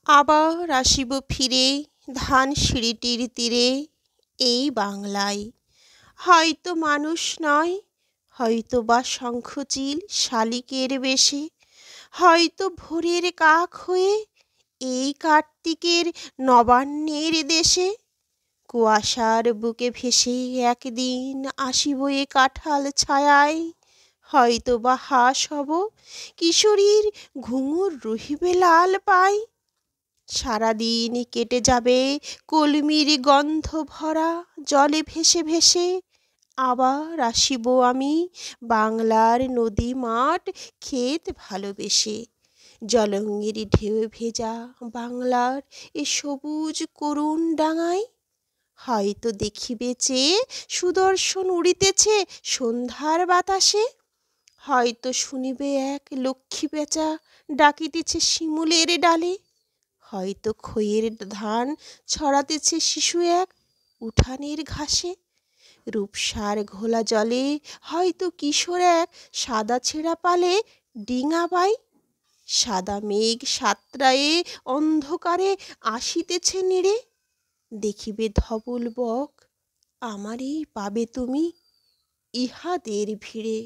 আবার আসিব ফিরে ধান সিঁড়িটির তীরে এই বাংলায়। হয়তো মানুষ নয়, হয়তো বা শঙ্খচিল শালিকের বেশে, হয়তো ভোরের কাক হয়ে এই কার্তিকের নবান্নের দেশে। কুয়াশার বুকে ভেসে একদিন আসিব এ কাঁঠাল ছায়ায়, হয়তো বা হাঁস হব কিশোরীর ঘুঙুর রহিবে লাল পায়। সারাদিন কেটে যাবে কলমির গন্ধ ভরা জলে ভেসে ভেসে, আবার আসিব আমি বাংলার নদী মাঠ ক্ষেত ভালোবেসে। জলঙ্গির ঢেউ ভেজা বাংলার এ সবুজ করুণ ডাঙায়, হয়তো দেখিবে চেয়ে সুদর্শন উড়িতেছে সন্ধ্যার বাতাসে, হয়তো শুনিবে এক লক্ষ্মী পেঁচা ডাকিতেছে শিমুলের ডালে, হয়তো খইয়ের ধান ছড়াতেছে শিশু এক উঠানের ঘাসে। রূপসার ঘোলা জলে হয়তো কিশোর এক সাদা ছেঁড়া পালে ডিঙা বাই। সাদা মেঘ সাতরায়ে অন্ধকারে আসিতেছে নেড়ে, দেখিবে ধবল বক আমারই পাবে তুমি ইহাদের ভিড়ে।